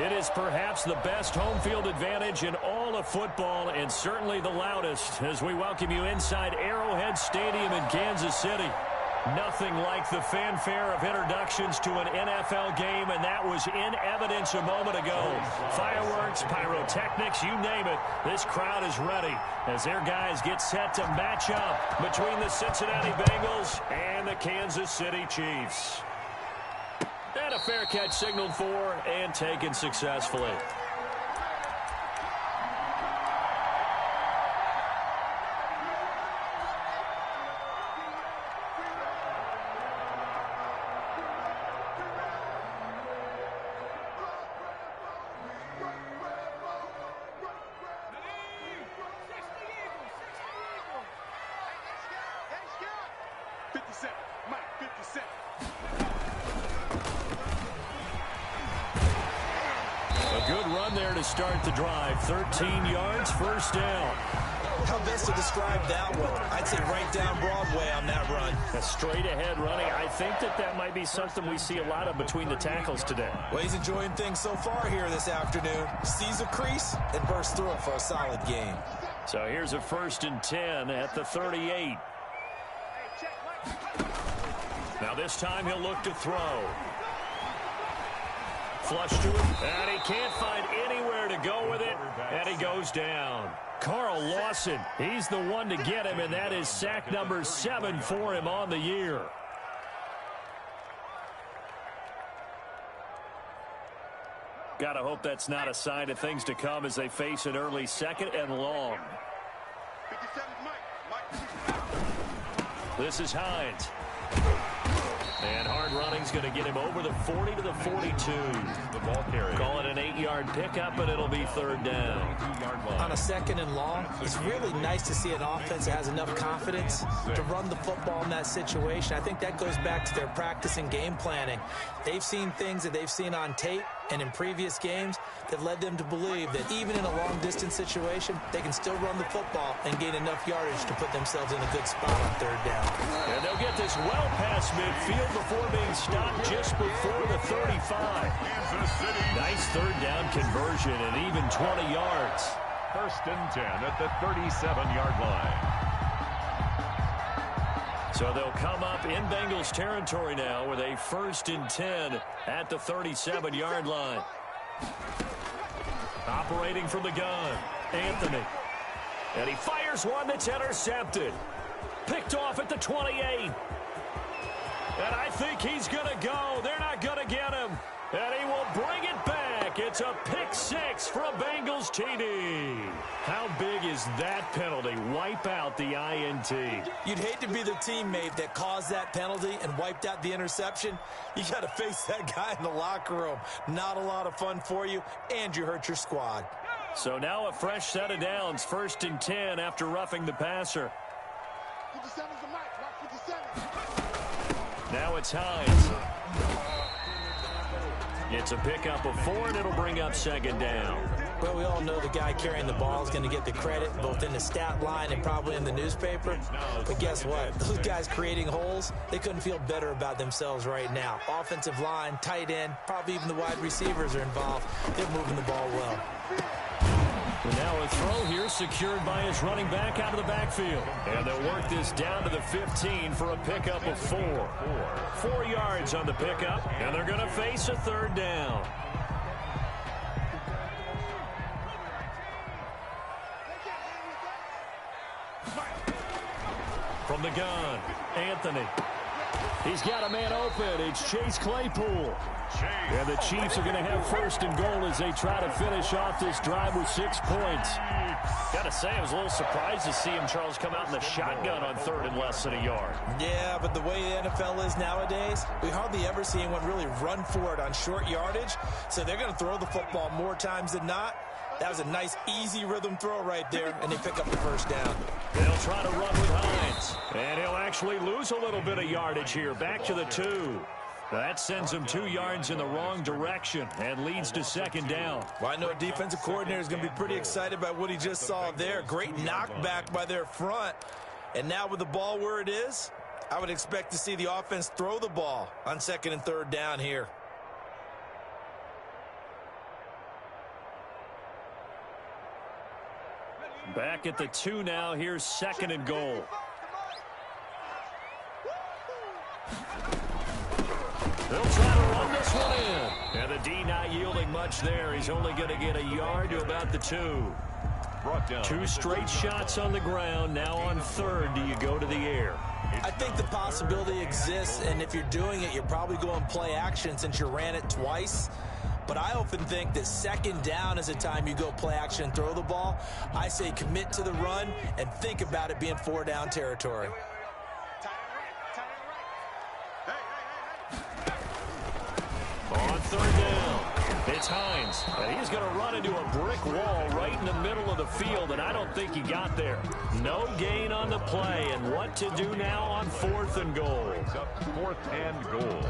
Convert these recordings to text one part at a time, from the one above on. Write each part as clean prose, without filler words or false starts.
It is perhaps the best home field advantage in all of football and certainly the loudest as we welcome you inside Arrowhead Stadium in Kansas City. Nothing like the fanfare of introductions to an NFL game, and that was in evidence a moment ago. Fireworks, pyrotechnics, you name it. This crowd is ready as their guys get set to match up between the Cincinnati Bengals and the Kansas City Chiefs. And a fair catch signaled for and taken successfully. Good run there to start the drive. 13 yards, first down. How best to describe that one? I'd say right down Broadway on that run. A straight ahead running. I think that might be something we see a lot of between the tackles today. Well, he's enjoying things so far here this afternoon. Sees a crease and bursts through it for a solid game. So here's a 1st and 10 at the 38. Now this time he'll look to throw. Flush to him, and he can't find anywhere to go with it, and he goes down. Carl Lawson, he's the one to get him, and that is sack number 7 for him on the year. Gotta hope that's not a sign of things to come as they face an early 2nd and long. This is Hines. And hard running's going to get him over the 40 to the 42. The ball carrier. Call it an 8-yard pickup, and it'll be 3rd down. On a 2nd and long, it's really nice to see an offense that has enough confidence to run the football in that situation. I think that goes back to their practice and game planning. They've seen things that they've seen on tape and in previous games that led them to believe that even in a long-distance situation, they can still run the football and gain enough yardage to put themselves in a good spot on 3rd down. And they'll get this well past midfield before being stopped just before the 35. Nice 3rd down conversion and even 20 yards. 1st and 10 at the 37-yard line. So they'll come up in Bengals territory now with a 1st and 10 at the 37-yard line. Operating from the gun, Anthony. And he fires one that's intercepted. Picked off at the 28. And I think he's going to go. They're not going to get him. And he will bring it back. It's a pick 6 for a Bengals TD. How big is that penalty? Wipe out the INT. You'd hate to be the teammate that caused that penalty and wiped out the interception. You got to face that guy in the locker room. Not a lot of fun for you, and you hurt your squad. So now a fresh set of downs. 1st and 10 after roughing the passer. 57's the mic. 57. Now it's Hines. It's a pickup of 4, and it'll bring up 2nd down. Well, we all know the guy carrying the ball is going to get the credit, both in the stat line and probably in the newspaper. But guess what? Those guys creating holes, they couldn't feel better about themselves right now. Offensive line, tight end, probably even the wide receivers are involved. They're moving the ball well. And now a throw here secured by his running back out of the backfield. And they'll work this down to the 15 for a pickup of 4. 4 yards on the pickup, and they're going to face a 3rd down. From the gun, Anthony. He's got a man open. It's Chase Claypool. And the Chiefs are going to have 1st and goal as they try to finish off this drive with 6 points. Got to say, I was a little surprised to see him, Charles, come out in the shotgun on 3rd and less than a yard. Yeah, but the way the NFL is nowadays, we hardly ever see anyone really run for it on short yardage. So they're going to throw the football more times than not. That was a nice, easy rhythm throw right there, and they pick up the 1st down. They'll try to run with Hines. And he'll actually lose a little bit of yardage here. Back to the 2. That sends him 2 yards in the wrong direction and leads to 2nd down. Well, I know a defensive coordinator is going to be pretty excited by what he just saw there. Great knockback by their front. And now with the ball where it is, I would expect to see the offense throw the ball on 2nd and 3rd down here. Back at the 2 now. Here's 2nd and goal. They'll try to run this one in. And the D not yielding much there. He's only going to get a yard to about the 2. 2 straight shots on the ground. Now on 3rd, do you go to the air? I think the possibility exists, and if you're doing it, you're probably going play action since you ran it twice. But I often think that 2nd down is the time you go play action and throw the ball. I say commit to the run and think about it being 4 down territory. On 3rd down, it's Hines, and he's going to run into a brick wall right in the middle of the field, and I don't think he got there. No gain on the play, and what to do now on 4th and goal. 4th and goal.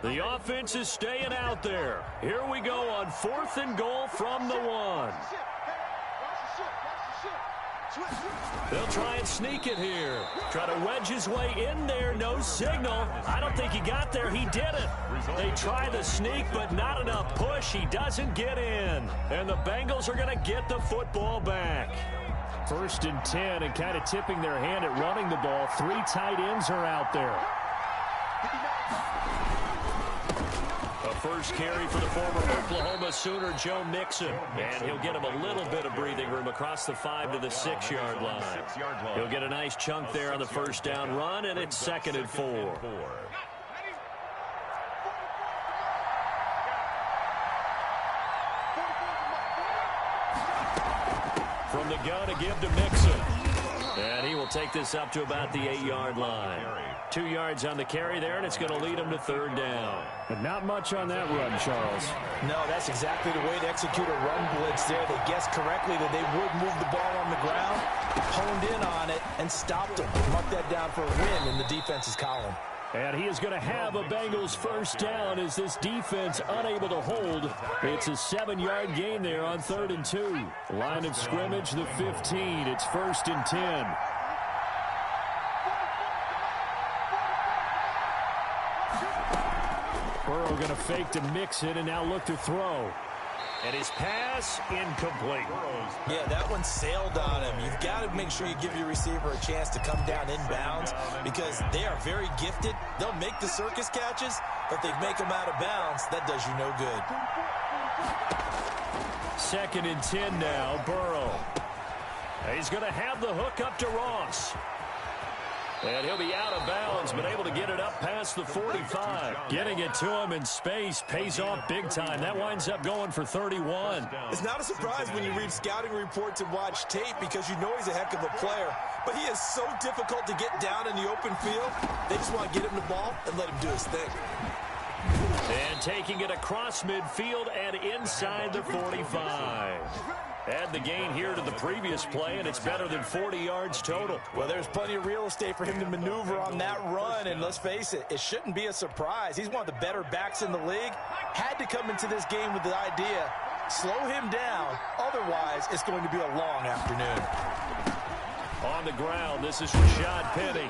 The offense is staying out there. Here we go on 4th and goal from the 1. They'll try and sneak it here. Try to wedge his way in there. No signal. I don't think he got there. He didn't. They try the sneak, but not enough push. He doesn't get in. And the Bengals are going to get the football back. 1st and 10, and kind of tipping their hand at running the ball. 3 tight ends are out there. A first carry for the former Oklahoma Sooner, Joe Mixon. And he'll get him a little bit of breathing room across the 5 to the 6-yard line. He'll get a nice chunk there on the 1st down run, and it's 2nd and 4. From the gun to give to Mixon. And he will take this up to about the 8-yard line. 2 yards on the carry there, and it's going to lead him to 3rd down. But not much on that run, Charles. No, that's exactly the way to execute a run blitz there. They guessed correctly that they would move the ball on the ground, honed in on it, and stopped them. Mark that down for a win in the defense's column. And he is going to have a Bengals 1st down as this defense unable to hold. It's a 7-yard gain there on 3rd and 2. Line of scrimmage, the 15. It's 1st and 10. Burrow going to fake to mix it and now look to throw. And his pass incomplete. Yeah, that one sailed on him. You've got to make sure you give your receiver a chance to come down inbounds because they are very gifted. They'll make the circus catches, but they make them out of bounds. That does you no good. 2nd and 10 now, Burrow. He's going to have the hook up to Ross. And he'll be out of bounds, but able to get it up past the 45. Getting it to him in space pays off big time. That winds up going for 31. It's not a surprise when you read scouting reports and watch tape because you know he's a heck of a player. But he is so difficult to get down in the open field. They just want to get him the ball and let him do his thing. And taking it across midfield and inside the 45. Add the gain here to the previous play, and it's better than 40 yards total. Well, there's plenty of real estate for him to maneuver on that run, and let's face it, it shouldn't be a surprise. He's one of the better backs in the league. Had to come into this game with the idea, slow him down, otherwise it's going to be a long afternoon. On the ground, this is Rashad Penny.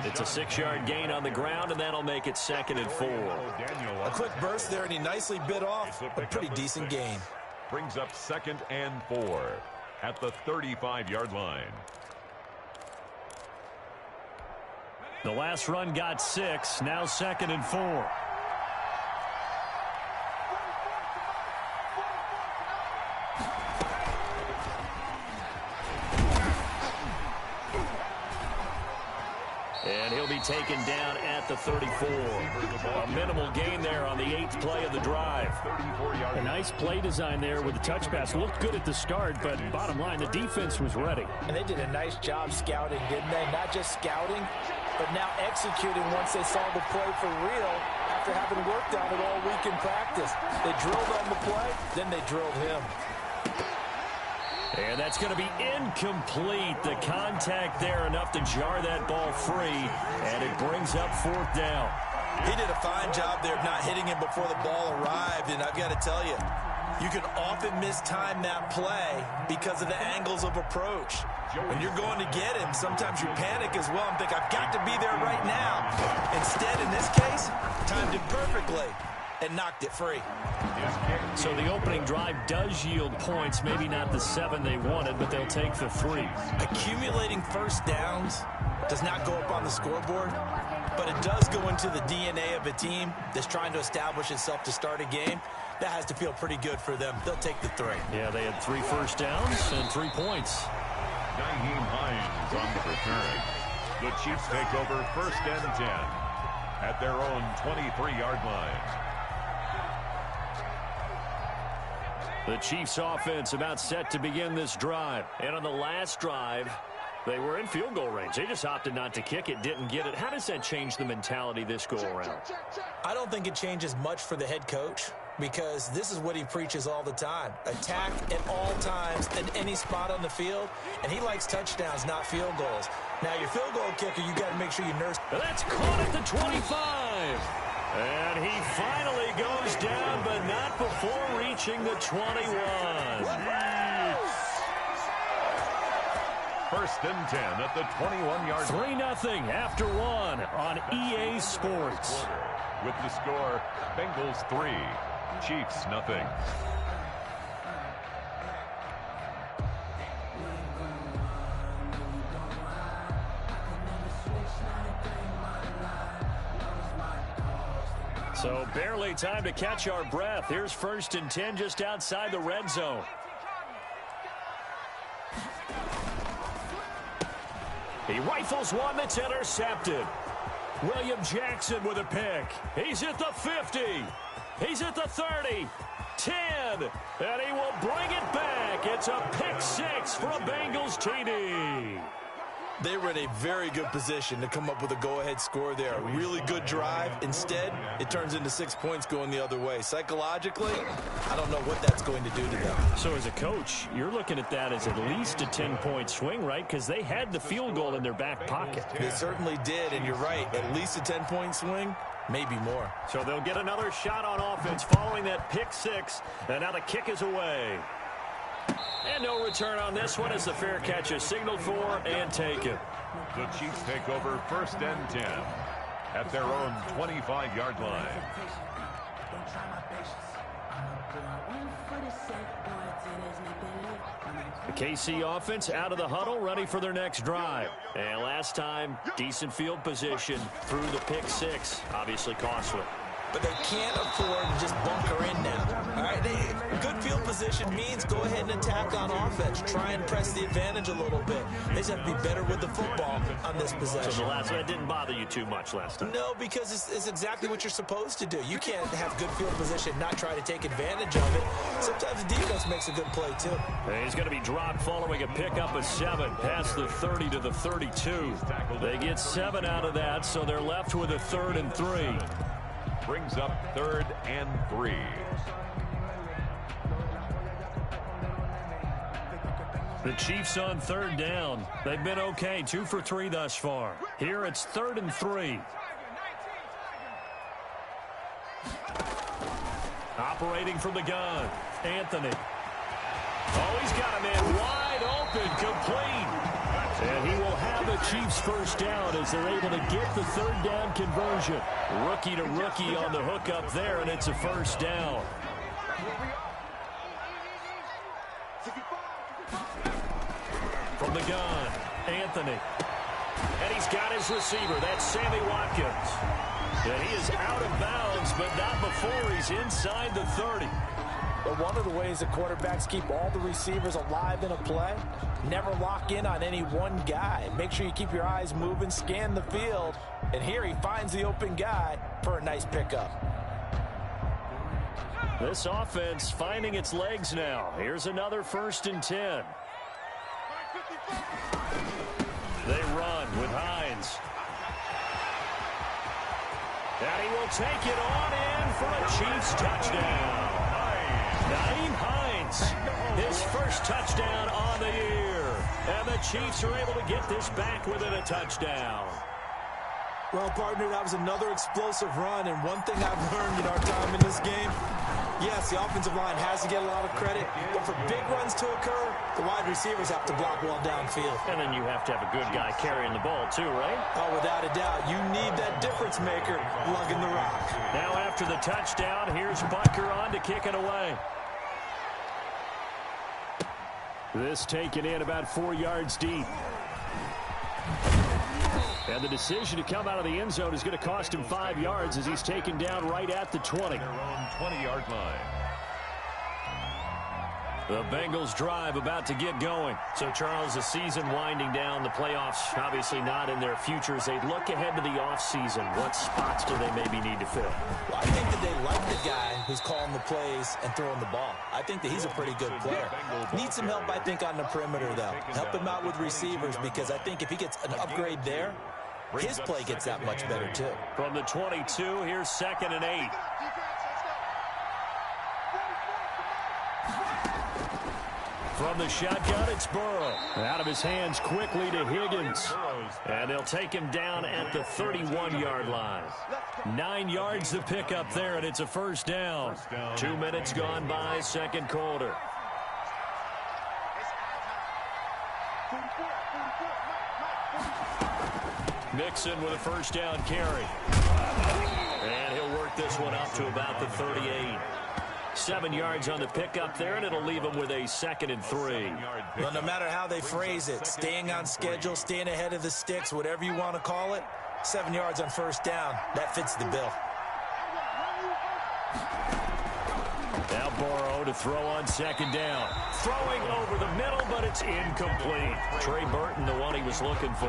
It's a 6-yard gain on the ground, and that'll make it 2nd and 4. A quick burst there, and he nicely bit off a pretty decent gain. Brings up 2nd and 4 at the 35-yard line. The last run got 6, now 2nd and 4. And he'll be taken down at the 34. A minimal gain there on the 8th play of the drive. A nice play design there with the touch pass. Looked good at the start, but bottom line, the defense was ready. And they did a nice job scouting, didn't they? Not just scouting, but now executing once they saw the play for real after having worked on it all week in practice. They drilled on the play, then they drilled him. And that's going to be incomplete. The contact there enough to jar that ball free, and it brings up 4th down. He did a fine job there of not hitting him before the ball arrived, and I've got to tell you, you can often mistime that play because of the angles of approach. When you're going to get him, sometimes you panic as well and think, I've got to be there right now. Instead, in this case, timed it perfectly. and knocked it free. So the opening drive does yield points, maybe not the 7 they wanted, but they'll take the 3. Accumulating first downs does not go up on the scoreboard, but it does go into the DNA of a team that's trying to establish itself to start a game. That has to feel pretty good for them. They'll take the 3. Yeah, they had 3 first downs and 3 points. Nyheim Hines on the return. The Chiefs take over 1st and 10 at their own 23-yard line. The Chiefs offense about set to begin this drive. And on the last drive, they were in field goal range. They just opted not to kick it, didn't get it. How does that change the mentality this go around? I don't think it changes much for the head coach, because this is what he preaches all the time. Attack at all times at any spot on the field, and he likes touchdowns, not field goals. Now, your field goal kicker, you got to make sure you nurse. That's caught at the 25. And he finally goes down, but not before reaching the 21. 1st and 10 at the 21-yard line. 3-0 after 1 on EA Sports. With the score, Bengals 3, Chiefs nothing. So barely time to catch our breath. Here's 1st and 10 just outside the red zone. He rifles one that's intercepted. William Jackson with a pick. He's at the 50. He's at the 30. 10. And he will bring it back. It's a pick 6 for a Bengals TD. They were in a very good position to come up with a go-ahead score there. A really good drive. Instead, it turns into 6 points going the other way. Psychologically, I don't know what that's going to do to them. So as a coach, you're looking at that as at least a 10-point swing, right? Because they had the field goal in their back pocket. They certainly did, and you're right. At least a 10-point swing, maybe more. So they'll get another shot on offense following that pick 6. And now the kick is away. And no return on this one as the fair catch is signaled for and taken. The Chiefs take over 1st and 10 at their own 25-yard line. The KC offense out of the huddle, ready for their next drive. And last time, decent field position through the pick 6. Obviously costly. But they can't afford to just bunker in now. All right, good field position means go ahead and attack on offense. Try and press the advantage a little bit. They just have to be better with the football on this possession. So the last one didn't bother you too much last time? No, because it's exactly what you're supposed to do. You can't have good field position, not try to take advantage of it. Sometimes the defense makes a good play, too. And he's going to be dropped following a pickup of 7 past the 30 to the 32. They get 7 out of that, so they're left with a 3rd and 3. Brings up 3rd and 3. The Chiefs on 3rd down. They've been okay, 2 for 3 thus far. Here it's 3rd and 3. Operating from the gun, Anthony. Oh, he's got a man wide open, complete. And he will have the Chiefs 1st down as they're able to get the 3rd down conversion. Rookie to rookie on the hook up there, and it's a 1st down. From the gun, Anthony. And he's got his receiver. That's Sammy Watkins. And he is out of bounds, but not before he's inside the 30. But one of the ways that quarterbacks keep all the receivers alive in a play, never lock in on any one guy. Make sure you keep your eyes moving, scan the field. And here he finds the open guy for a nice pickup. This offense finding its legs now. Here's another 1st and 10. They run with Hines. And he will take it on in for a Chiefs touchdown. Nyheim Hines, his 1st touchdown on the year. And the Chiefs are able to get this back within a touchdown. Well, partner, that was another explosive run. And one thing I've learned in our time in this game, Yes, the offensive line has to get a lot of credit, but for big runs to occur, the wide receivers have to block well downfield. And then you have to have a good guy carrying the ball too, right? Oh, without a doubt. You need that difference maker lugging the rock. Now after the touchdown, here's Butker on to kick it away. This taken in about 4 yards deep. And the decision to come out of the end zone is going to cost him 5 yards as he's taken down right at the 20. Their own 20-yard line. The Bengals drive about to get going. So, Charles, the season winding down, the playoffs obviously not in their futures. They look ahead to the offseason. What spots do they maybe need to fill? Well, I think that they like the guy who's calling the plays and throwing the ball. I think that he's a pretty good player. Needs some help, I think, on the perimeter, though. Help him out with receivers because I think if he gets an upgrade there, his play gets that much better, too. From the 22, here's 2nd and 8. From the shotgun, it's Burrow. Out of his hands quickly to Higgins. And they'll take him down at the 31-yard line. 9 yards to pick up there, and it's a first down. 2 minutes gone by, second quarter. Mixon with a first down carry. And he'll work this one up to about the 38. 7 yards on the pickup there, and it'll leave him with a 2nd and 3. Well, no matter how they phrase it, staying on schedule, staying ahead of the sticks, whatever you want to call it, 7 yards on first down, that fits the bill. Now Burrow to throw on 2nd down. Throwing over the middle, but it's incomplete. Trey Burton, the one he was looking for.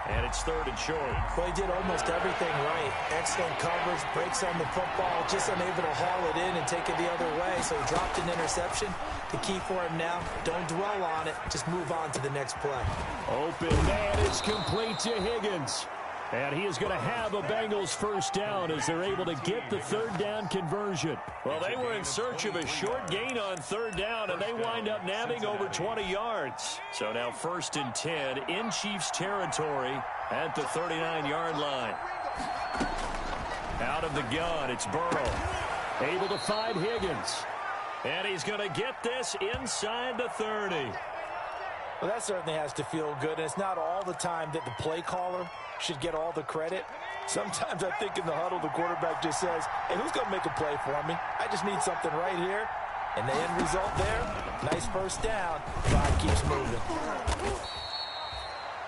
And it's 3rd and short. Well, he did almost everything right. Excellent coverage, breaks on the football, just unable to haul it in and take it the other way. So he dropped an interception. The key for him now, don't dwell on it. Just move on to the next play. Open man, it's complete to Higgins. And he is going to have a Bengals first down as they're able to get the 3rd down conversion. Well, they were in search of a short gain on 3rd down, and they wind up nabbing over 20 yards. So now 1st and 10 in Chiefs territory at the 39-yard line. Out of the gun, it's Burrow. Able to find Higgins. And he's going to get this inside the 30. Well, that certainly has to feel good, and it's not all the time that the play caller should get all the credit. Sometimes I think in the huddle, the quarterback just says, hey, who's going to make a play for me? I just need something right here. And the end result there, nice first down. Clock keeps moving.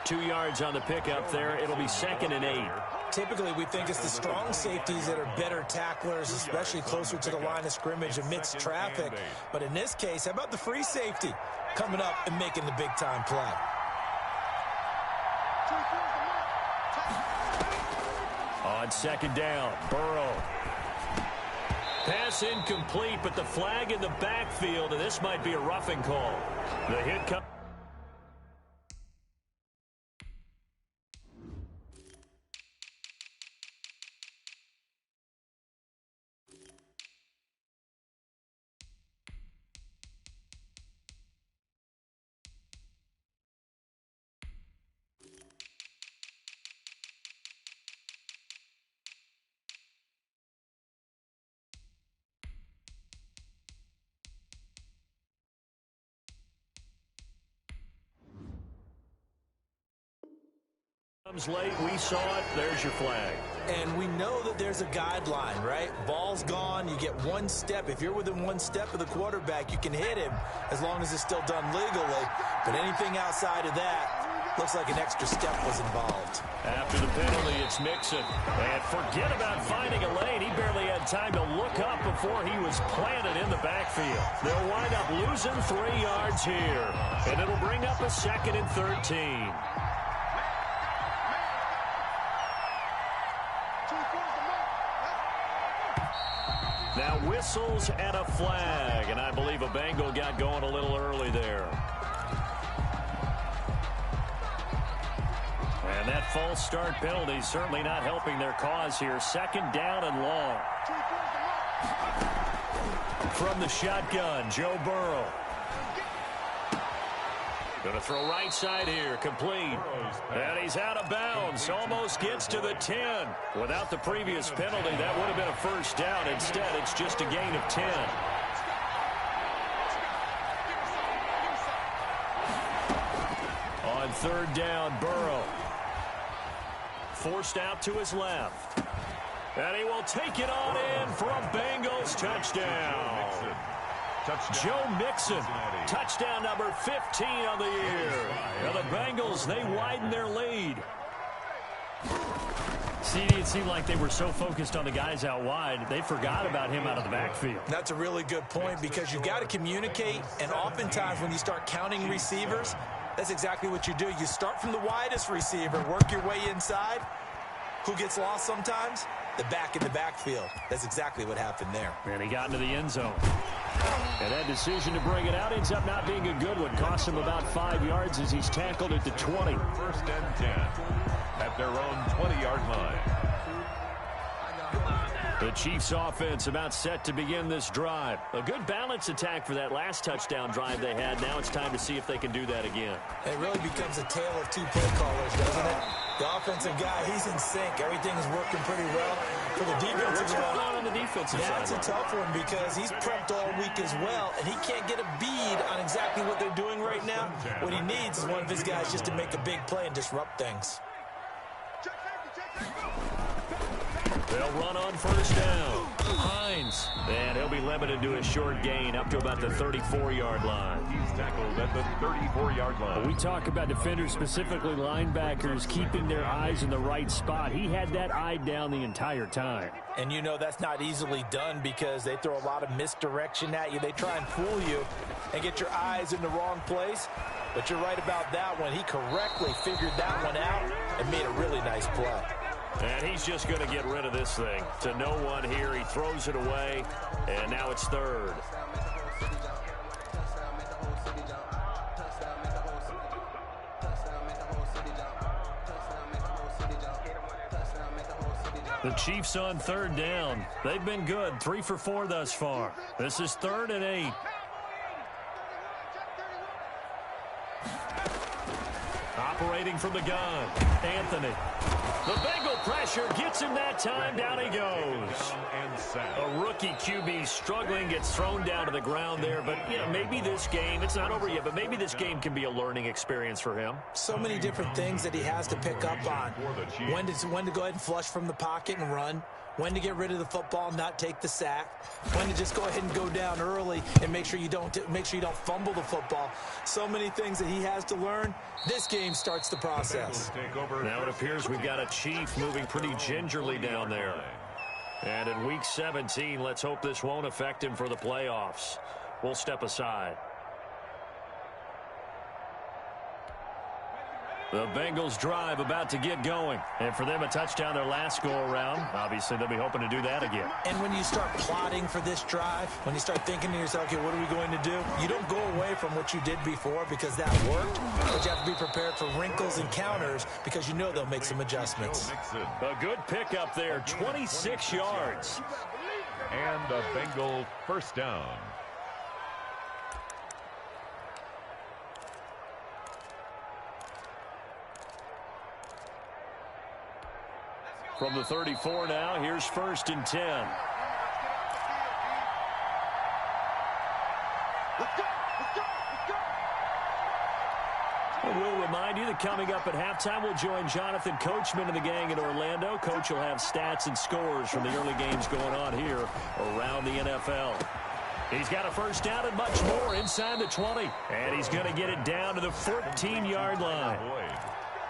2 yards on the pickup there. It'll be 2nd and 8. Typically, we think it's the strong safeties that are better tacklers, especially closer to the line of scrimmage amidst traffic. But in this case, how about the free safety coming up and making the big-time play? On 2nd down, Burrow. Pass incomplete, but the flag in the backfield, and this might be a roughing call. The hit comes. Comes late, we saw it, there's your flag. And we know that there's a guideline, right? Ball's gone, you get 1 step. If you're within 1 step of the quarterback, you can hit him as long as it's still done legally. But anything outside of that, looks like an extra step was involved. After the penalty, it's Mixon. And forget about finding a lane. He barely had time to look up before he was planted in the backfield. They'll wind up losing 3 yards here. And it'll bring up a 2nd and 13. Now whistles and a flag, and I believe a Bengal got going a little early there. And that false start penalty certainly not helping their cause here. 2nd down and long. From the shotgun, Joe Burrow. Going to throw right side here, complete. And he's out of bounds, almost gets to the 10. Without the previous penalty, that would have been a first down. Instead, it's just a gain of 10. On third down, Burrow. Forced out to his left. And he will take it on in for a Bengals touchdown. Joe Mixon, touchdown number 15 on the year. Now the Bengals, they widen their lead. See, it seemed like they were so focused on the guys out wide, they forgot about him out of the backfield. That's a really good point because you got to communicate, and oftentimes when you start counting receivers, that's exactly what you do. You start from the widest receiver, work your way inside. Who gets lost sometimes? The back in the backfield. That's exactly what happened there. And he got into the end zone. And that decision to bring it out ends up not being a good one. Costs him about 5 yards as he's tackled at the 20. First and 10 at their own 20-yard line. The Chiefs offense about set to begin this drive. A good balance attack for that last touchdown drive they had. Now it's time to see if they can do that again. It really becomes a tale of two play callers, doesn't it? The offensive guy, he's in sync. Everything's working pretty well. For the defensive What's going on the defensive side? That's a tough one because he's prepped all week as well, and he can't get a bead on exactly what they're doing right now. What he needs is one of his guys just to make a big play and disrupt things. They'll run on first down. Hines. And he'll be limited to a short gain up to about the 34-yard line. He's tackled at the 34-yard line. We talk about defenders, specifically linebackers, keeping their eyes in the right spot. He had that eye down the entire time. And you know that's not easily done because they throw a lot of misdirection at you. They try and fool you and get your eyes in the wrong place. But you're right about that one. He correctly figured that one out and made a really nice play. And he's just going to get rid of this thing. To no one here. He throws it away. And now it's third. The Chiefs on third down. They've been good. 3 for 4 thus far. This is 3rd and 8. Operating from the gun. Anthony. The Bengal pressure gets him that time. Down he goes. A rookie QB struggling, gets thrown down to the ground there. But, you know, maybe this game, it's not over yet, but maybe this game can be a learning experience for him. So many different things that he has to pick up on. When to go ahead and flush from the pocket and run. When to get rid of the football, not take the sack. When to just go ahead and go down early and make sure you don't fumble the football. So many things that he has to learn. This game starts the process. Now it appears we've got a Chief moving pretty gingerly down there. And in week 17, let's hope this won't affect him for the playoffs. We'll step aside. The Bengals drive about to get going. And for them, a touchdown their last go-around. Obviously, they'll be hoping to do that again. And when you start plotting for this drive, when you start thinking to yourself, okay, what are we going to do? You don't go away from what you did before because that worked. But you have to be prepared for wrinkles and counters because you know they'll make some adjustments. A good pickup there, 26 yards. And a Bengal first down. From the 34 now, here's 1st and 10. We'll remind you that coming up at halftime, we'll join Jonathan Coachman and the gang in Orlando. Coach will have stats and scores from the early games going on here around the NFL. He's got a first down and much more inside the 20. And he's going to get it down to the 14-yard line.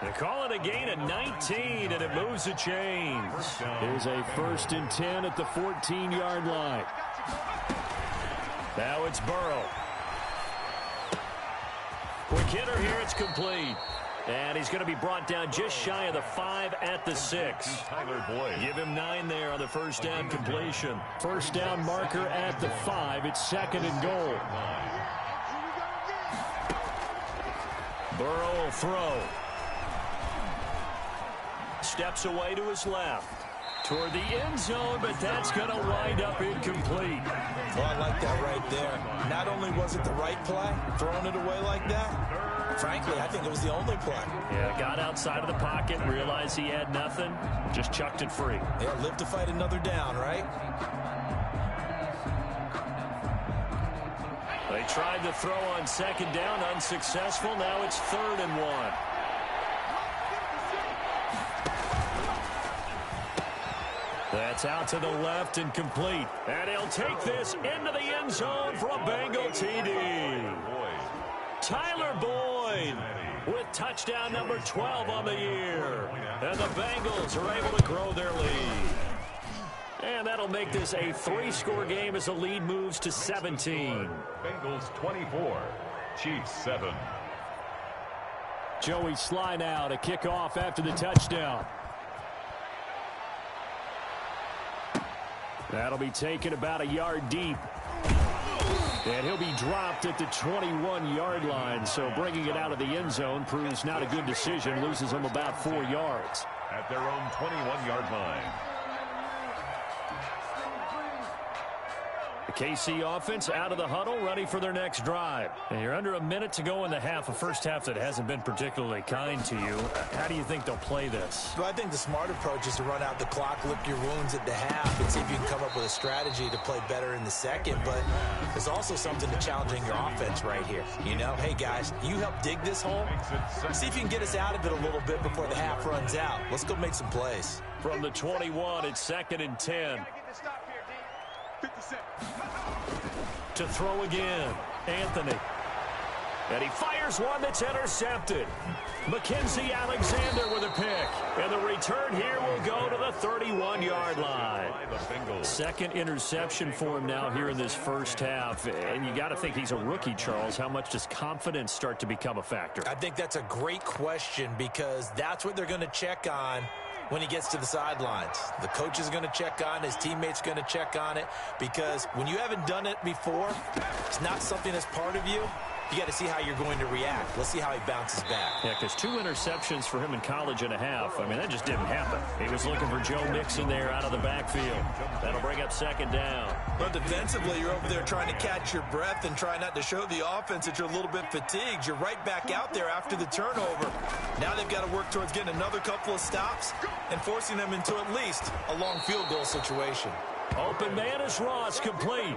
They call it a gain of 19, and it moves the chains. Here's a 1st and 10 at the 14-yard line. Now it's Burrow. Quick hitter here, it's complete. And he's going to be brought down just shy of the 5 at the 6. Give him 9 there on the first down completion. First down marker at the 5. It's 2nd and goal. Burrow will throw. Steps away to his left. Toward the end zone, but that's going to wind up incomplete. Well, I like that right there. Not only was it the right play, throwing it away like that, frankly, I think it was the only play. Yeah, got outside of the pocket, realized he had nothing, just chucked it free. Yeah, live to fight another down, right? They tried to throw on 2nd down, unsuccessful. Now it's 3rd and 1. That's out to the left and complete. And he'll take this into the end zone for a Bengal TD. Tyler Boyd with touchdown number 12 on the year. And the Bengals are able to grow their lead. And that'll make this a 3-score game as the lead moves to 17. Bengals 24, Chiefs 7. Joey Sly now to kick off after the touchdown. That'll be taken about a yard deep. And he'll be dropped at the 21-yard line. So bringing it out of the end zone proves not a good decision. Loses him about 4 yards. At their own 21-yard line. The KC offense out of the huddle, ready for their next drive. And you're under a minute to go in the half, a first half that hasn't been particularly kind to you. How do you think they'll play this? Well, I think the smart approach is to run out the clock, lick your wounds at the half, and see if you can come up with a strategy to play better in the second. But there's also something to challenging your offense right here. You know, hey, guys, you help dig this hole. See if you can get us out of it a little bit before the half runs out. Let's go make some plays. From the 21, it's 2nd and 10. To throw again, Anthony. And he fires one that's intercepted. Mackenzie Alexander with a pick. And the return here will go to the 31-yard line. Second interception for him now here in this first half. And you got to think he's a rookie, Charles. How much does confidence start to become a factor? I think that's a great question because that's what they're going to check on when he gets to the sidelines. The coach is going to check on, his teammates going to check on it, because when you haven't done it before, it's not something that's part of you. You got to see how you're going to react. Let's see how he bounces back. Yeah, because 2 interceptions for him in college and a half. I mean, that just didn't happen. He was looking for Joe Mixon there out of the backfield. That'll bring up 2nd down. But defensively, you're over there trying to catch your breath and try not to show the offense that you're a little bit fatigued. You're right back out there after the turnover. Now they've got to work towards getting another couple of stops and forcing them into at least a long field goal situation. Open man is Ross, complete.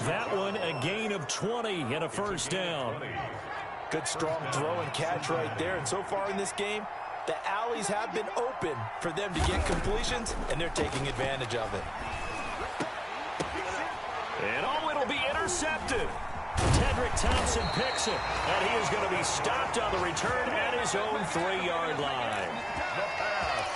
That one a gain of 20 and a first down. Good strong throw and catch right there. And so far in this game, the alleys have been open for them to get completions, and they're taking advantage of it. And oh, it'll be intercepted. Tedrick Thompson picks it, and he is going to be stopped on the return at his own 3-yard line.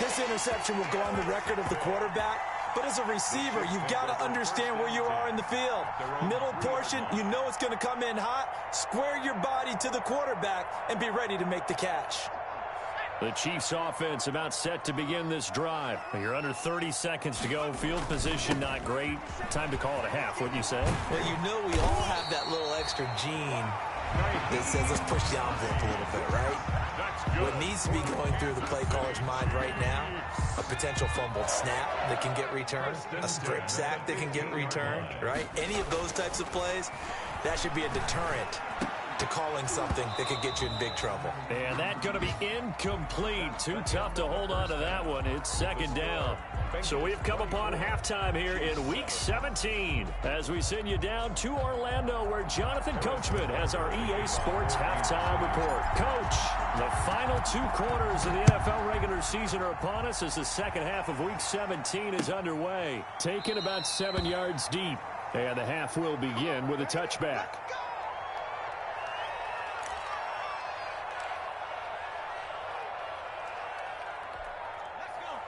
This interception will go on the record of the quarterback. But as a receiver, you've got to understand where you are in the field. Middle portion, you know it's going to come in hot. Square your body to the quarterback and be ready to make the catch. The Chiefs offense about set to begin this drive. You're under 30 seconds to go. Field position not great. Time to call it a half, wouldn't you say? Well, you know we all have that little extra gene that says let's push the envelope a little bit, right? What needs to be going through the play caller's mind right now, a potential fumbled snap that can get returned, a strip sack that can get returned, right? Any of those types of plays, that should be a deterrent to calling something that could get you in big trouble. And that's going to be incomplete. Too tough to hold on to that one. It's 2nd down. So we've come upon halftime here in Week 17 as we send you down to Orlando where Jonathan Coachman has our EA Sports Halftime Report. Coach, the final 2 quarters of the NFL regular season are upon us as the second half of Week 17 is underway. Taken about 7 yards deep. And the half will begin with a touchback.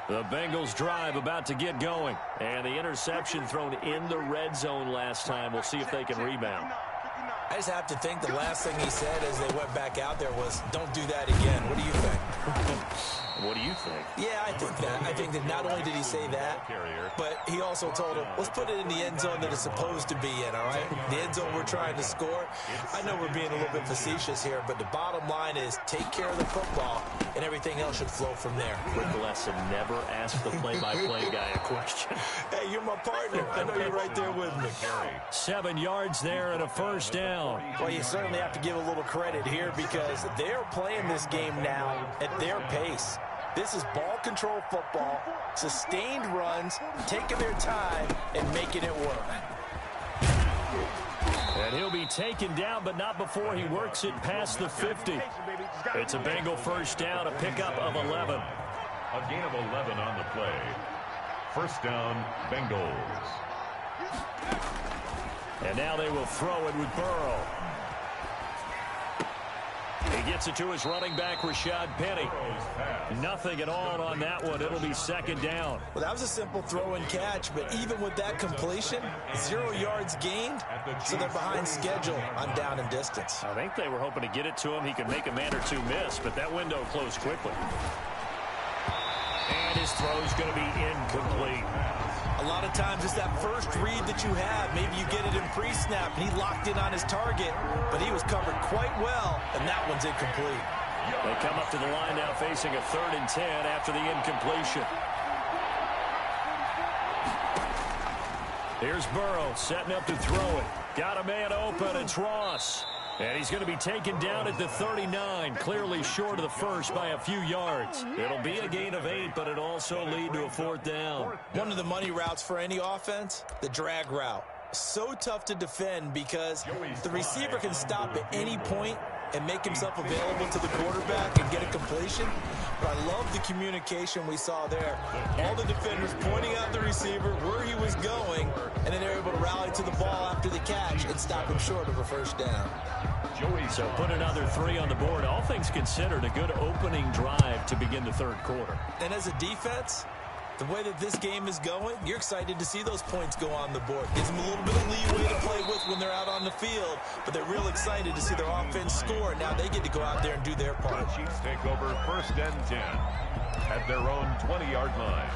The Bengals drive about to get going. And the interception thrown in the red zone last time. We'll see if they can rebound. I just have to think the last thing he said as they went back out there was, don't do that again. What do you think? What do you think? Yeah, I think that. I think that not only did he say that, but he also told him, let's put it in the end zone that it's supposed to be in, all right? The end zone we're trying to score. I know we're being a little bit facetious here, but the bottom line is take care of the football, and everything else should flow from there. Quick lesson, never ask the play-by-play guy a question. Hey, you're my partner. I know you're right there with me. 7 yards there and a first down. Well, you certainly have to give a little credit here because they're playing this game now at their pace. This is ball control football, sustained runs, taking their time, and making it work. And he'll be taken down, but not before he works it past the 50. It's a Bengal first down, a pickup of 11. A gain of 11 on the play. First down, Bengals. And now they will throw it with Burrow. He gets it to his running back, Rashad Penny. Nothing at all on that one. It'll be second down. Well, that was a simple throw and catch, but even with that completion, 0 yards gained, so they're behind schedule on down and distance. I think they were hoping to get it to him. He could make a man or two miss, but that window closed quickly. And his throw's going to be incomplete. A lot of times it's that first read that you have. Maybe you get it in pre-snap, and he locked in on his target, but he was covered quite well, and that one's incomplete. They come up to the line now facing a 3rd and 10 after the incompletion. Here's Burrow setting up to throw it. Got a man open. It's Ross. And he's going to be taken down at the 39, clearly short of the first by a few yards. It'll be a gain of 8, but it'll also lead to a 4th down. One of the money routes for any offense, the drag route. So tough to defend because the receiver can stop at any point and make himself available to the quarterback and get a completion. But I love the communication we saw there. All the defenders pointing out the receiver, where he was going, and then they're able to rally to the ball after the catch and stop him short of a first down. So put another 3 on the board. All things considered, a good opening drive to begin the 3rd quarter. And as a defense, the way that this game is going, you're excited to see those points go on the board. Gives them a little bit of leeway to play with when they're out on the field, but they're real excited to see their offense score. Now they get to go out there and do their part. The Chiefs take over 1st and 10 at their own 20-yard line.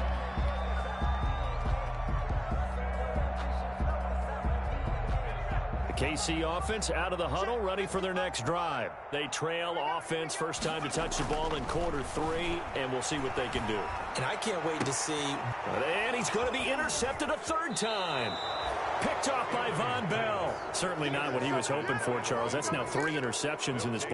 KC offense out of the huddle, ready for their next drive. They trail offense, first time to touch the ball in quarter 3, and we'll see what they can do. And I can't wait to see. And he's going to be intercepted a 3rd time. Picked off by Von Bell. Certainly not what he was hoping for, Charles. That's now 3 interceptions in this ball.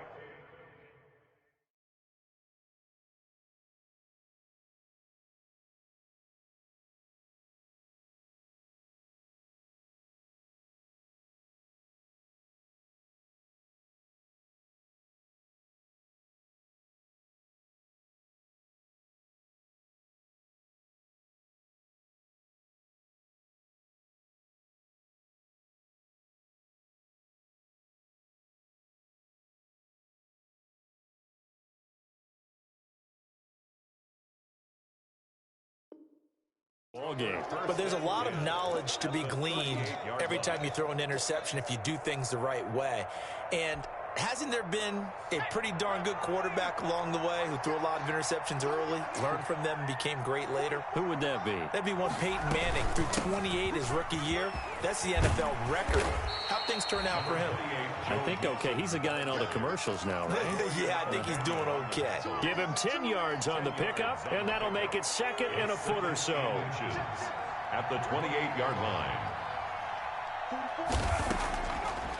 Game. But there's a lot of knowledge to be gleaned every time you throw an interception if you do things the right way. And hasn't there been a pretty darn good quarterback along the way who threw a lot of interceptions early, learned from them, and became great later? Who would that be? That'd be one Peyton Manning, threw 28 his rookie year. That's the NFL record. How'd things turn out for him? I think okay. He's a guy in all the commercials now, right? Yeah, I think he's doing okay. Give him 10 yards on the pickup, and that'll make it 2nd and a foot or so. At the 28-yard line.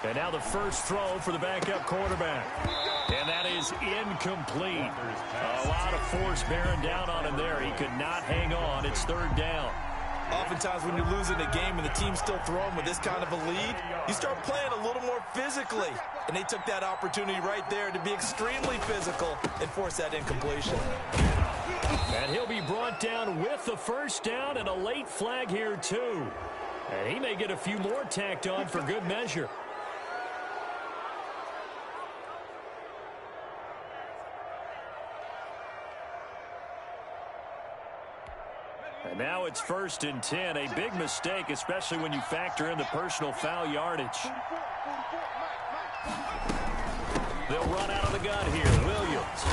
And now the first throw for the backup quarterback. And that is incomplete. A lot of force bearing down on him there. He could not hang on. It's 3rd down. Oftentimes when you're losing a game and the team's still throwing with this kind of a lead, you start playing a little more physically. And they took that opportunity right there to be extremely physical and force that incompletion. And he'll be brought down with the first down and a late flag here too. And he may get a few more tacked on for good measure. And now it's 1st and 10. A big mistake, especially when you factor in the personal foul yardage. They'll run out of the gun here. Williams.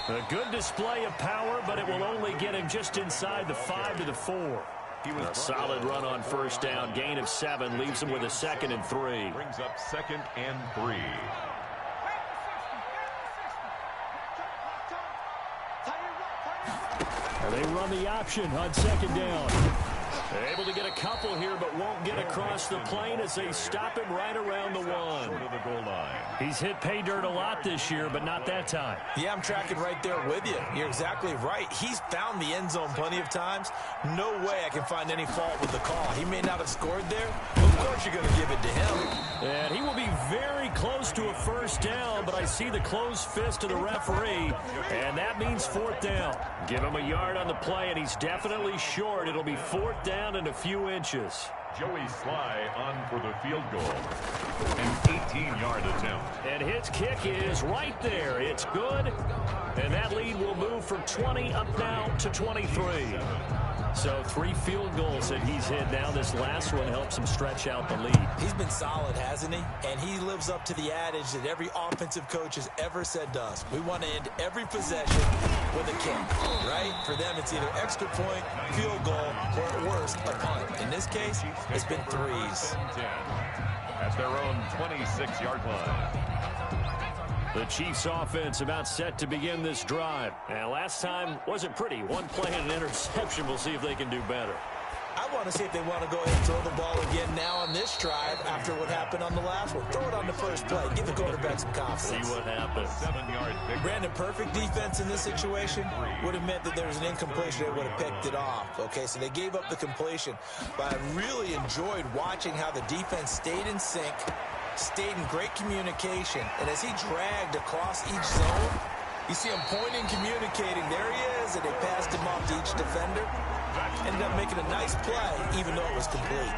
A good display of power, but it will only get him just inside the 5 to the 4. A solid run on first down. Gain of 7 leaves him with a 2nd and 3. Brings up 2nd and 3. They run the option on 2nd down. They're able to get a couple here, but won't get across the plane as they stop him right around the 1. Short of the goal line. He's hit pay dirt a lot this year, but not that time. Yeah, I'm tracking right there with you. You're exactly right. He's found the end zone plenty of times. No way I can find any fault with the call. He may not have scored there, but of course you're going to give it to him. And he will be very close to a first down, but I see the closed fist of the referee, and that means Bengals 4th down. Give him a yard on the play, and he's definitely short. It'll be 4th down and a few inches. Joey Sly on for the field goal. An 18-yard attempt. And his kick is right there. It's good. And that lead will move from 20 up now to 23. So 3 field goals that he's hit now. This last one helps him stretch out the lead. He's been solid, hasn't he? And he lives up to the adage that every offensive coach has ever said to us. We want to end every possession with a kick, right? For them, it's either extra point, field goal, or at worst, a punt. In this case, it's been 3s. At their own 26-yard line. The Chiefs offense about set to begin this drive. And last time wasn't pretty. One play and an interception. We'll see if they can do better. I want to see if they want to go ahead and throw the ball again now on this drive after what happened on the last one. Throw it on the first play. Give the quarterback some confidence. See what happens. 7-yard pick. Brandon, perfect defense in this situation would have meant that there was an incompletion. They would have picked it off. Okay, so they gave up the completion. But I really enjoyed watching how the defense stayed in sync, stayed in great communication, and as he dragged across each zone, you see him pointing, communicating. There he is, and they passed him off to each defender. Ended up making a nice play, even though it was complete.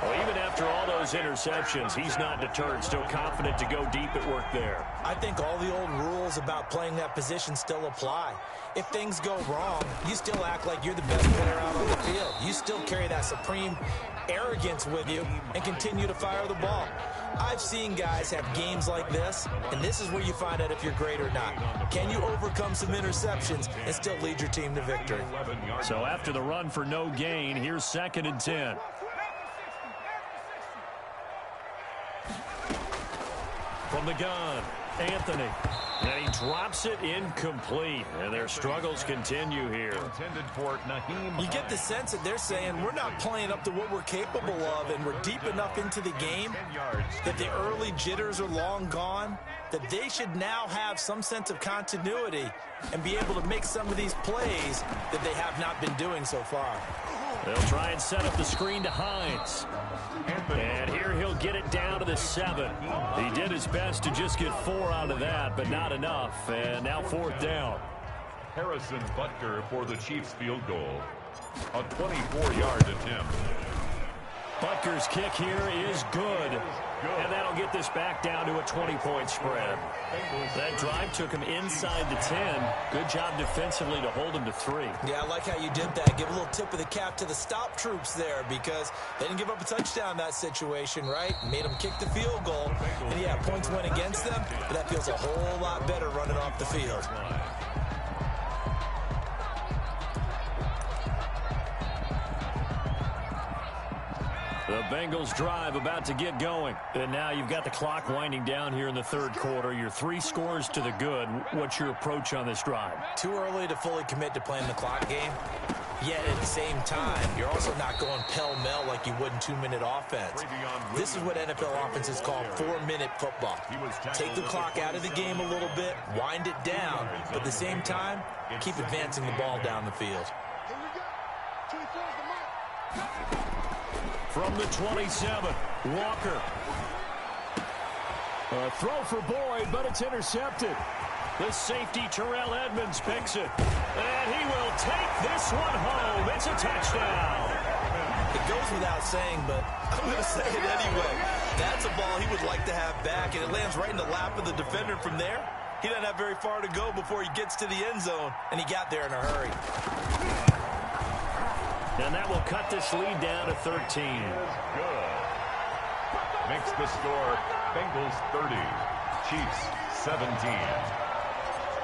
Well, even after all those interceptions, he's not deterred, still confident to go deep at work there. I think all the old rules about playing that position still apply. If things go wrong, you still act like you're the best player out on the field. You still carry that supreme arrogance with you and continue to fire the ball. I've seen guys have games like this, and this is where you find out if you're great or not. Can you overcome some interceptions and still lead your team to victory? So after the run for no gain, here's 2nd and 10. From the gun, Anthony. And he drops it incomplete. And their struggles continue here. Intended for Naheem. You get the sense that they're saying we're not playing up to what we're capable of, and we're deep enough into the game that the early jitters are long gone, that they should now have some sense of continuity and be able to make some of these plays that they have not been doing so far. They'll try and set up the screen to Hines. And here he'll get it down to the 7. He did his best to just get 4 out of that, but not enough. And now 4th down. Harrison Butker for the Chiefs field goal. A 24-yard attempt. Butker's kick here is good. And that'll get this back down to a 20-point spread. That drive took him inside the 10. Good job defensively to hold him to 3. Yeah, I like how you did that. Give a little tip of the cap to the stop troops there because they didn't give up a touchdown in that situation, right? Made them kick the field goal. And, yeah, points went against them, but that feels a whole lot better running off the field. The Bengals drive about to get going. And now you've got the clock winding down here in the 3rd quarter. You're 3 scores to the good. What's your approach on this drive? Too early to fully commit to playing the clock game. Yet at the same time, you're also not going pell-mell like you would in 2-minute offense. This is what NFL offenses call 4-minute football. Take the clock out of the game a little bit, wind it down, but at the same time, keep advancing the ball down the field. Here we go. 24 is the mark. From the 27, Walker. A throw for Boyd, but it's intercepted. The safety, Terrell Edmonds, picks it. And he will take this one home. It's a touchdown. It goes without saying, but I'm going to say it anyway. That's a ball he would like to have back, and it lands right in the lap of the defender from there. He doesn't have very far to go before he gets to the end zone, and he got there in a hurry. And that will cut this lead down to 13. Good. Makes the score Bengals 30, Chiefs 17.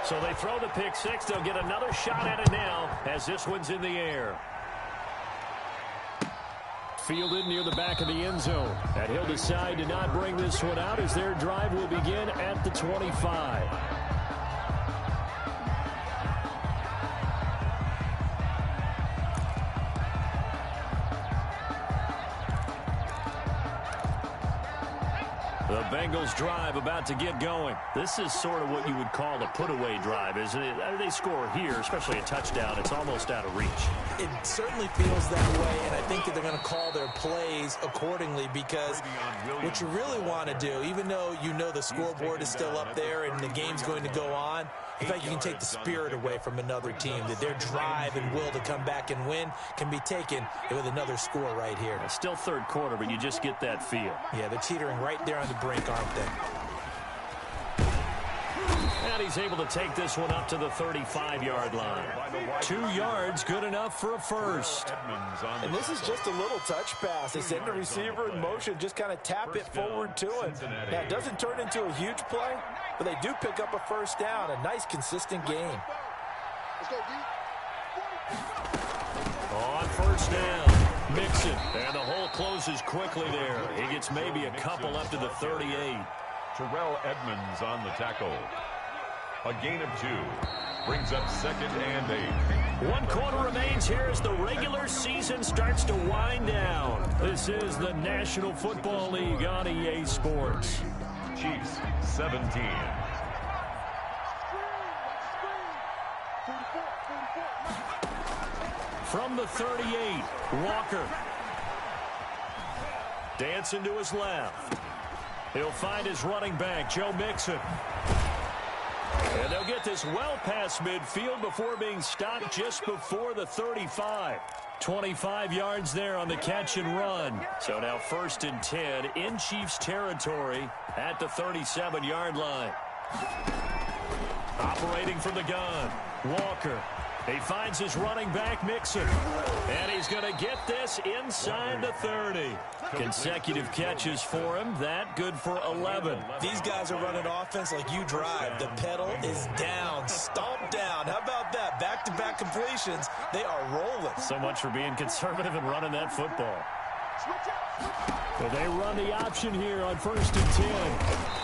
So they throw the pick 6. They'll get another shot at it now as this one's in the air. Fielded near the back of the end zone. And he'll decide to not bring this one out as their drive will begin at the 25. The Bengals drive about to get going. This is sort of what you would call a put-away drive, isn't it? They score here, especially a touchdown. It's almost out of reach. It certainly feels that way, and I think that they're going to call their plays accordingly because what you really want to do, even though you know the scoreboard is still up there and the game's going to go on, in fact, you can take the spirit away from another team, that their drive and will to come back and win can be taken with another score right here. It's still third quarter, but you just get that feel. Yeah, they're teetering right there on the brink, aren't they? And he's able to take this one up to the 35-yard line. 2 yards, good enough for a first. And this is just a little touch pass. They send the receiver in motion, just kind of tap it forward to him. Now, it doesn't turn into a huge play, but they do pick up a first down. A nice, consistent game. On first down, Mixon. And the hole closes quickly there. He gets maybe a couple up to the 38. Terrell Edmonds on the tackle. A gain of 2. Brings up 2nd and 8. 1 quarter remains here as the regular season starts to wind down. This is the National Football League on EA Sports. Chiefs 17. From the 38, Walker. Dancing to his left. He'll find his running back, Joe Mixon. And they'll get this well past midfield before being stopped just before the 35. 25 yards there on the catch and run. So now 1st and 10 in Chiefs territory at the 37-yard line. Operating from the gun, Walker. He finds his running back, Mixon. And he's going to get this inside the 30. Consecutive catches for him. That good for 11. These guys are running offense like you drive. The pedal is down, stomped down. How about that? Back-to-back completions. They are rolling. So much for being conservative and running that football. Well, they run the option here on 1st and 10.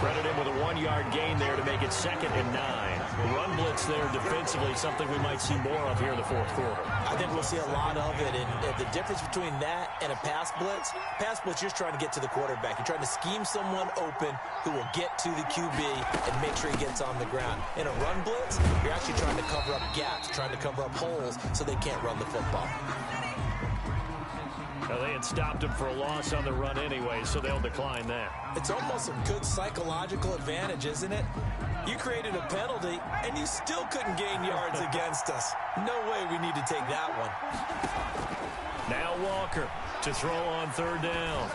Credit him with a 1-yard gain there to make it 2nd and 9. Run blitz there defensively, something we might see more of here in the 4th quarter. I think we'll see a lot of it, and the difference between that and a pass blitz, you're just trying to get to the quarterback. You're trying to scheme someone open who will get to the QB and make sure he gets on the ground. In a run blitz, you're actually trying to cover up gaps, trying to cover up holes so they can't run the football. Well, they had stopped him for a loss on the run anyway, so they'll decline that. It's almost a good psychological advantage, isn't it? You created a penalty, and you still couldn't gain yards against us. No way we need to take that one. Now Walker to throw on 3rd down.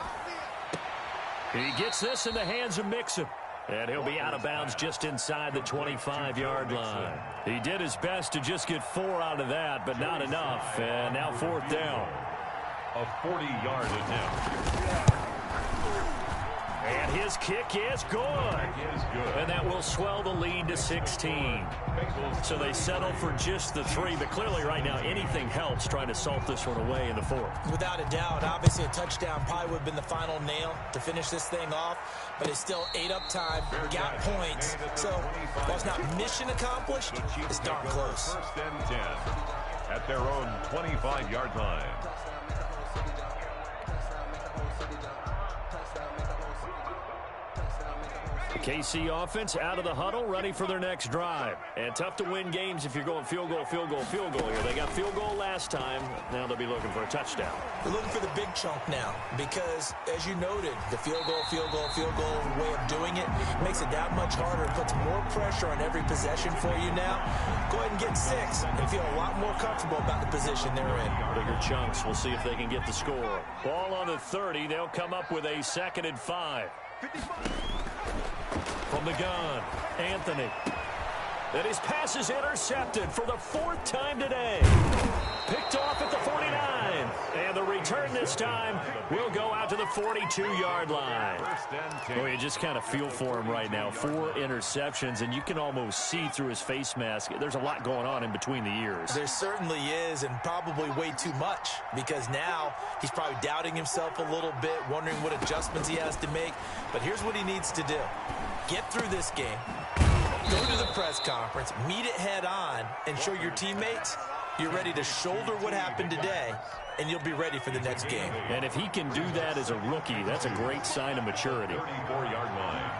He gets this in the hands of Mixon. And he'll be out of bounds just inside the 25-yard line. He did his best to just get 4 out of that, but not enough. And now 4th down. A 40-yard attempt. And his kick is good. And that will swell the lead to 16. So they settle for just the 3. But clearly right now anything helps trying to salt this one away in the 4th. Without a doubt, obviously a touchdown probably would have been the final nail to finish this thing off. But it's still ate up time, got points. So while it's not mission accomplished, it's darn close. 1st and 10 at their own 25-yard line. KC offense out of the huddle, ready for their next drive. And tough to win games if you're going field goal, field goal, field goal here. They got field goal last time. Now they'll be looking for a touchdown. They're looking for the big chunk now because, as you noted, the field goal way of doing it makes it that much harder. It puts more pressure on every possession for you now. Go ahead and get 6 and feel a lot more comfortable about the position they're in. Bigger chunks. We'll see if they can get the score. Ball on the 30. They'll come up with a 2nd and 5. From the gun, Anthony. And his pass is intercepted for the 4th time today. Picked off at the 49. And the return this time will go out to the 42-yard line. Boy, you just kind of feel for him right now. 4 interceptions, and you can almost see through his face mask. There's a lot going on in between the ears. There certainly is, and probably way too much, because now he's probably doubting himself a little bit, wondering what adjustments he has to make. But here's what he needs to do. Get through this game, go to the press conference, meet it head on, and show your teammates You're ready to shoulder what happened today, and you'll be ready for the next game. And if he can do that as a rookie, that's a great sign of maturity. 34-yard line.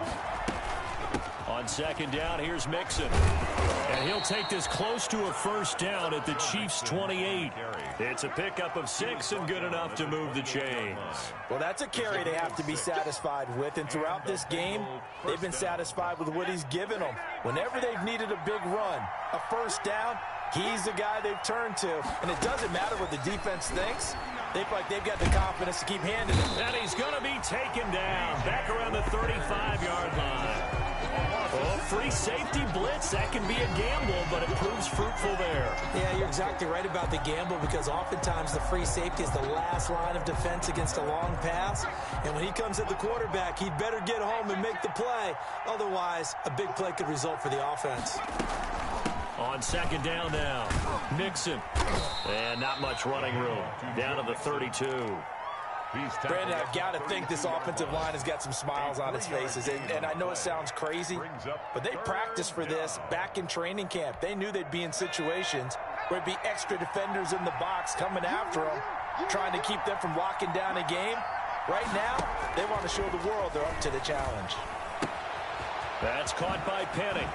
On second down, here's Mixon. And he'll take this close to a first down at the Chiefs' 28. It's a pickup of 6 and good enough to move the chains. Well, that's a carry they have to be satisfied with. And throughout this game, they've been satisfied with what he's given them. Whenever they've needed a big run, a first down, he's the guy they've turned to. And it doesn't matter what the defense thinks. They feel like they've got the confidence to keep handing it. And he's going to be taken down back around the 35-yard line. Oh, free safety blitz, that can be a gamble, but it proves fruitful there. Yeah, you're exactly right about the gamble because oftentimes the free safety is the last line of defense against a long pass. And when he comes at the quarterback, he'd better get home and make the play. Otherwise, a big play could result for the offense. On second down now, Mixon. And not much running room. Down to the 32. Brandon, I've got to think this offensive line has got some smiles on its faces. And I know it sounds crazy, but they practiced for this back in training camp. They knew they'd be in situations where it'd be extra defenders in the box coming after them, trying to keep them from locking down a game. Right now, they want to show the world they're up to the challenge. That's caught by Penny.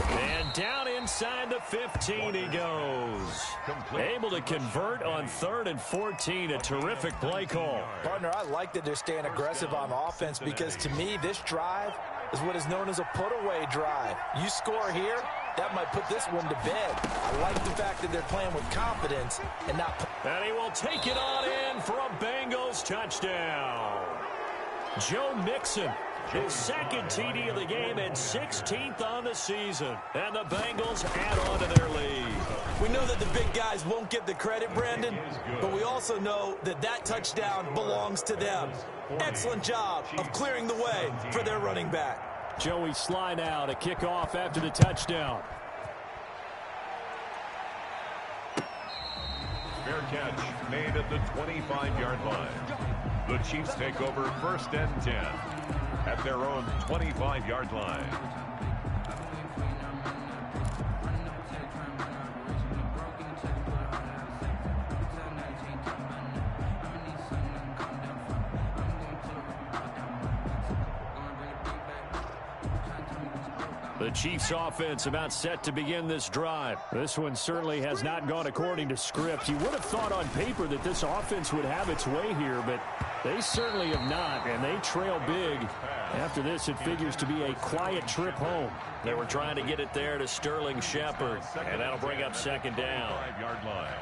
And down inside the 15 he goes. Able to convert on 3rd and 14. A terrific play call. Partner, I like that they're staying aggressive on offense because to me, this drive is what is known as a put-away drive. You score here, that might put this one to bed. I like the fact that they're playing with confidence and not... And he will take it on in for a Bengals touchdown. Joe Mixon. His second TD of the game and 16th on the season. And the Bengals add on to their lead. We know that the big guys won't get the credit, Brandon, but we also know that that touchdown belongs to them. Excellent job of clearing the way for their running back. Joey Sly now to kick off after the touchdown. Fair catch made at the 25-yard line. The Chiefs take over 1st and 10 at their own 25-yard line. The Chiefs offense about set to begin this drive. This one certainly has not gone according to script. You would have thought on paper that this offense would have its way here, but they certainly have not, and they trail big. After this, it figures to be a quiet trip home. They were trying to get it there to Sterling Shepard, and that'll bring up second down. 5-yard line.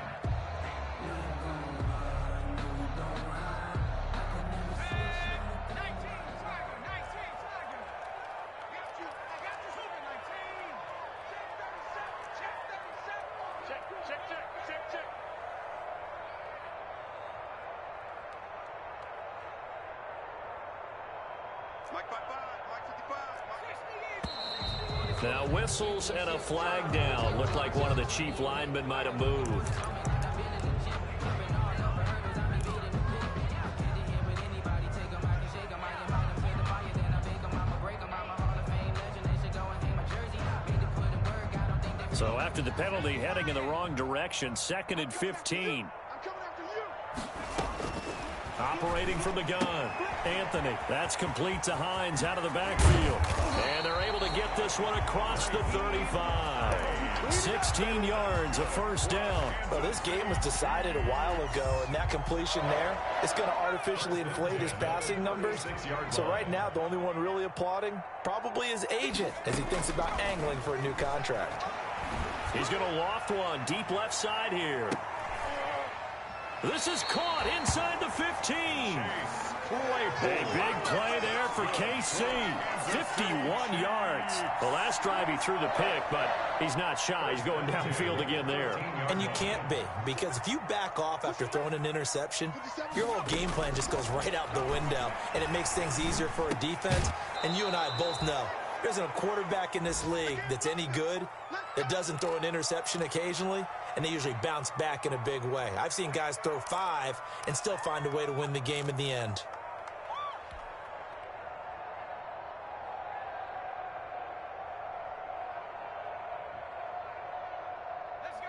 Now whistles and a flag down. Looked like one of the Chief linemen might have moved. So after the penalty, heading in the wrong direction, 2nd and 15. Operating from the gun, Anthony. That's complete to Hines out of the backfield. And they're able to get this one across the 35. 16 yards, a first down. Well, this game was decided a while ago, and that completion there is going to artificially inflate his passing numbers. So right now, the only one really applauding probably his agent as he thinks about angling for a new contract. He's going to loft one deep left side here. This is caught inside the 15. A big play there for KC. 51 yards. The last drive he threw the pick, but he's not shy. He's going downfield again there. And you can't be, because if you back off after throwing an interception, your whole game plan just goes right out the window, and it makes things easier for a defense. And you and I both know there isn't a quarterback in this league that's any good that doesn't throw an interception occasionally, and they usually bounce back in a big way. I've seen guys throw 5 and still find a way to win the game in the end.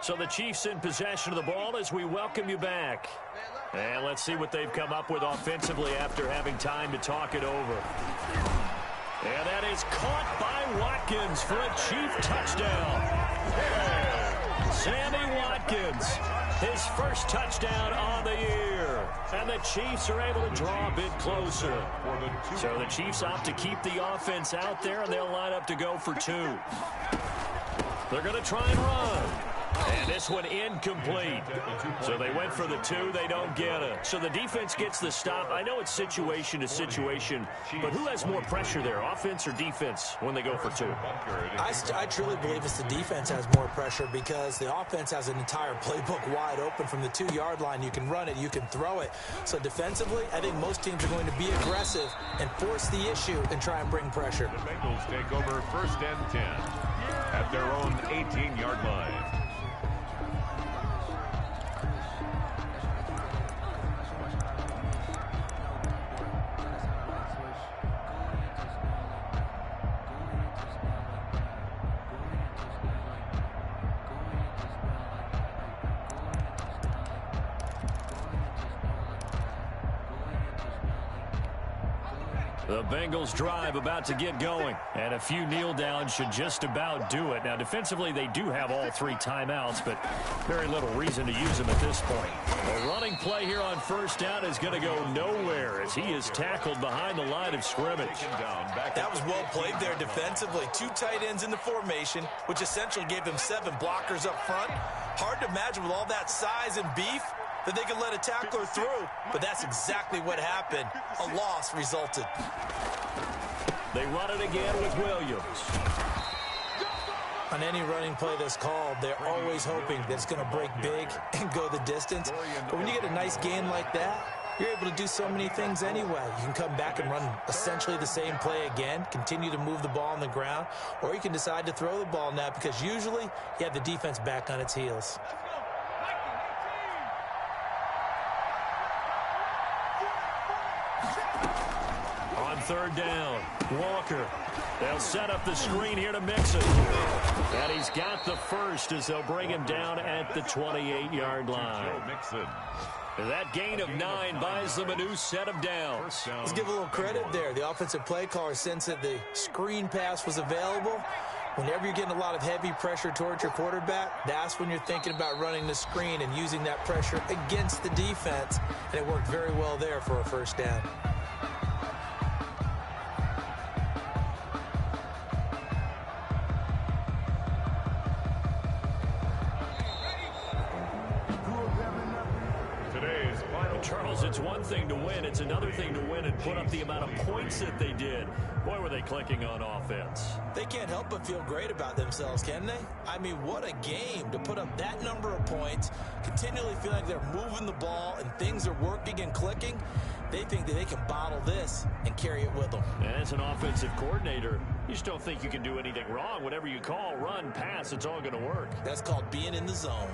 So the Chiefs in possession of the ball as we welcome you back. And let's see what they've come up with offensively after having time to talk it over. And that is caught by Watkins for a Chief touchdown. Sammy Watkins, his first touchdown on the year. And the Chiefs are able to draw a bit closer. So the Chiefs opt to keep the offense out there, and they'll line up to go for 2. They're going to try and run. And this one incomplete. So they went for the 2. They don't get it. So the defense gets the stop. I know it's situation to situation, but who has more pressure there, offense or defense, when they go for 2? I truly believe it's the defense has more pressure because the offense has an entire playbook wide open from the 2-yard line. You can run it, you can throw it. So defensively, I think most teams are going to be aggressive and force the issue and try and bring pressure. The Bengals take over 1st and 10 at their own 18-yard line. The Bengals drive about to get going, and a few kneel downs should just about do it. Now, defensively, they do have all 3 timeouts, but very little reason to use them at this point. The running play here on 1st down is going to go nowhere as he is tackled behind the line of scrimmage. That was well played there defensively. 2 tight ends in the formation, which essentially gave them 7 blockers up front. Hard to imagine with all that size and beef that they could let a tackler through, but that's exactly what happened. A loss resulted. They run it again with Williams. On any running play that's called, they're always hoping that it's going to break big and go the distance. But when you get a nice gain like that, you're able to do so many things anyway. You can come back and run essentially the same play again, continue to move the ball on the ground, or you can decide to throw the ball now because usually you have the defense back on its heels. On 3rd down, Walker. They'll set up the screen here to Mixon. And he's got the first as they'll bring him down at the 28-yard line. That gain of 9 buys them a new set of downs. Let's give a little credit there. The offensive play caller, since that the screen pass was available, whenever you're getting a lot of heavy pressure towards your quarterback, that's when you're thinking about running the screen and using that pressure against the defense. And it worked very well there for a 1st down. Charles, it's one thing to win. It's another thing to win and put up the amount of points that they did. Boy, were they clicking on offense. They can't help but feel great about themselves, can they? I mean, what a game to put up that number of points, continually feeling like they're moving the ball and things are working and clicking. They think that they can bottle this and carry it with them. And as an offensive coordinator, you just don't think you can do anything wrong. Whatever you call, run, pass, it's all going to work. That's called being in the zone.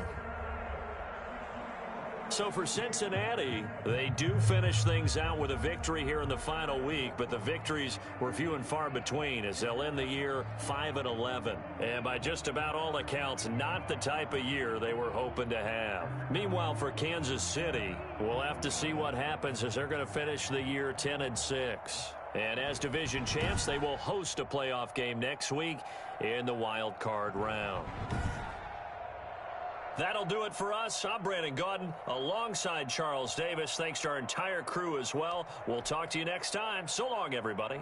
So for Cincinnati, they do finish things out with a victory here in the final week, but the victories were few and far between as they'll end the year 5-11. And by just about all accounts, not the type of year they were hoping to have. Meanwhile, for Kansas City, we'll have to see what happens as they're going to finish the year 10-6. And as division champs, they will host a playoff game next week in the wild card round. That'll do it for us. I'm Brandon Gaudin alongside Charles Davis. Thanks to our entire crew as well. We'll talk to you next time. So long, everybody.